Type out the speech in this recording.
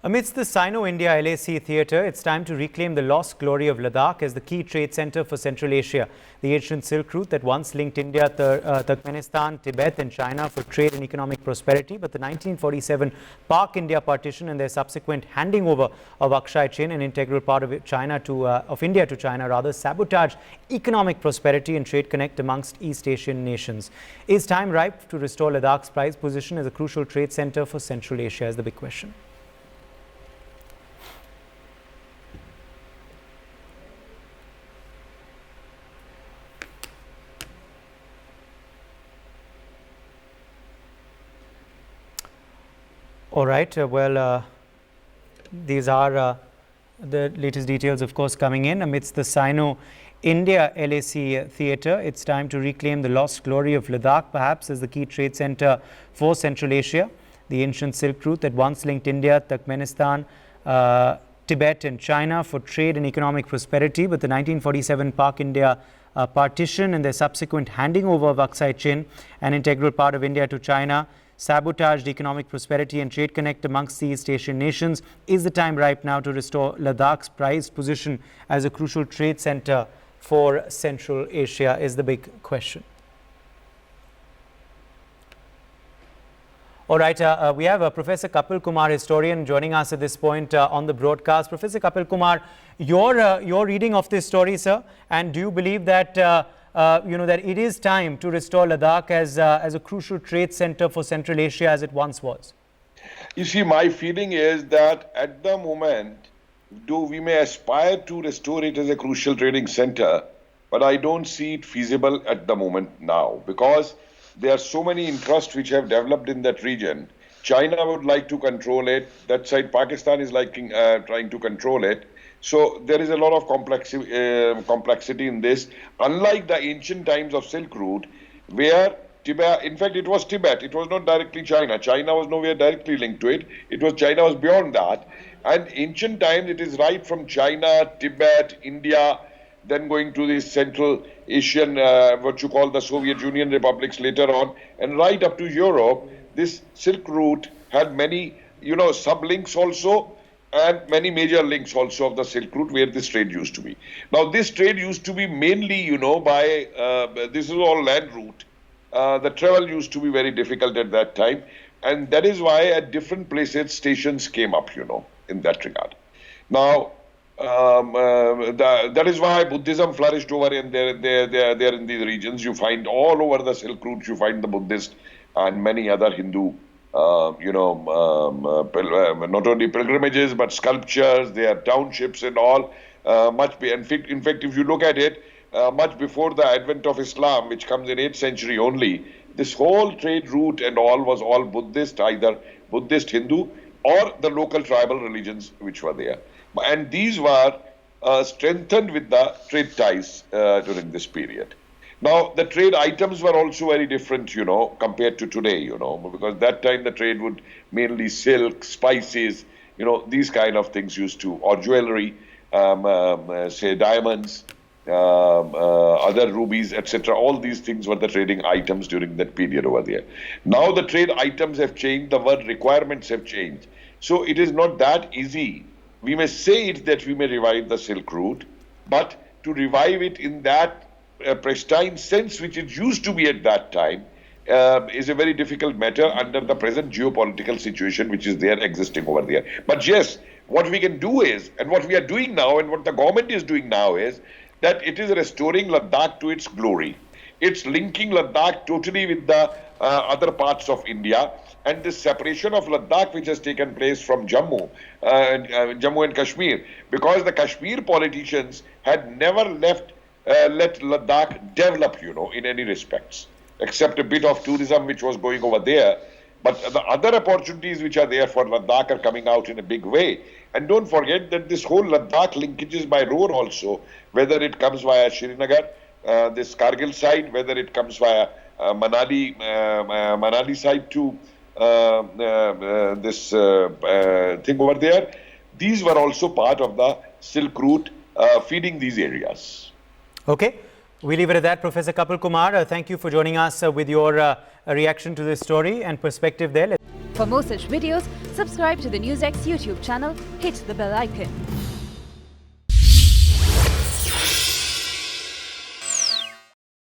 Amidst the Sino-India LAC theatre, it's time to reclaim the lost glory of Ladakh as the key trade centre for Central Asia. The ancient Silk Route that once linked India, Turkmenistan, Tibet and China for trade and economic prosperity, but the 1947 Pak-India partition and their subsequent handing over of Aksai Chin, an integral part of India to China, sabotaged economic prosperity and trade connect amongst East Asian nations. Is time ripe to restore Ladakh's prized position as a crucial trade centre for Central Asia is the big question. All right, these are the latest details, of course, coming in. Amidst the Sino-India LAC theatre, it's time to reclaim the lost glory of Ladakh, perhaps as the key trade centre for Central Asia. The ancient Silk Route that once linked India, Turkmenistan, Tibet and China for trade and economic prosperity, but the 1947 Pak-India partition and their subsequent handing over of Aksai Chin, an integral part of India to China, sabotaged economic prosperity and trade connect amongst the East Asian nations. Is the time ripe now to restore Ladakh's prized position as a crucial trade centre for Central Asia is the big question. All right, we have Professor Kapil Kumar, historian, joining us at this point on the broadcast. Professor Kapil Kumar, your reading of this story, sir, and do you believe that that it is time to restore Ladakh as a crucial trade center for Central Asia as it once was? You see, my feeling is that at the moment, though we may aspire to restore it as a crucial trading center, but I don't see it feasible at the moment now, because there are so many interests which have developed in that region. China would like to control it. That side, Pakistan is trying to control it. So there is a lot of complexity in this. Unlike the ancient times of Silk Route, where Tibet, in fact, it was Tibet. It was not directly China. China was nowhere directly linked to it. China was beyond that. And ancient times, it is right from China, Tibet, India, then going to the Central Asian, what you call the Soviet Union republics later on, and right up to Europe. This Silk Route had many, sublinks also, and many major links also of the Silk Route where this trade used to be. Now, this trade used to be mainly, by, this is all land route. The travel used to be very difficult at that time. And that is why at different places, stations came up, in that regard. Now, that is why Buddhism flourished over in there in these regions. You find all over the Silk Route, you find the Buddhist and many other Hindu not only pilgrimages, but sculptures, their townships and all. In fact, if you look at it, much before the advent of Islam, which comes in 8th century only, this whole trade route and all was all Buddhist, either Buddhist, Hindu, or the local tribal religions which were there. And these were strengthened with the trade ties during this period. Now, the trade items were also very different, compared to today, because that time the trade would mainly silk, spices, these kind of things used to, or jewelry, say diamonds, other rubies, etc. All these things were the trading items during that period over there. Now the trade items have changed, the word requirements have changed. So it is not that easy. We may say it that we may revive the Silk Route, but to revive it in that pristine sense which it used to be at that time is a very difficult matter under the present geopolitical situation which is there existing over there. But yes, what we can do is, and what we are doing now and what the government is doing now is that it is restoring Ladakh to its glory. It's linking Ladakh totally with the other parts of India, and this separation of Ladakh which has taken place from Jammu and Kashmir, because the Kashmir politicians had never let Ladakh develop, in any respects, except a bit of tourism which was going over there. But the other opportunities which are there for Ladakh are coming out in a big way. And don't forget that this whole Ladakh linkages by road also, whether it comes via Srinagar, this Kargil side, whether it comes via Manali side to this thing over there. These were also part of the Silk Route feeding these areas. Okay, we leave it at that. Professor Kapil Kumar, thank you for joining us with your reaction to this story and perspective there. For more such videos, subscribe to the NewsX YouTube channel, hit the bell icon.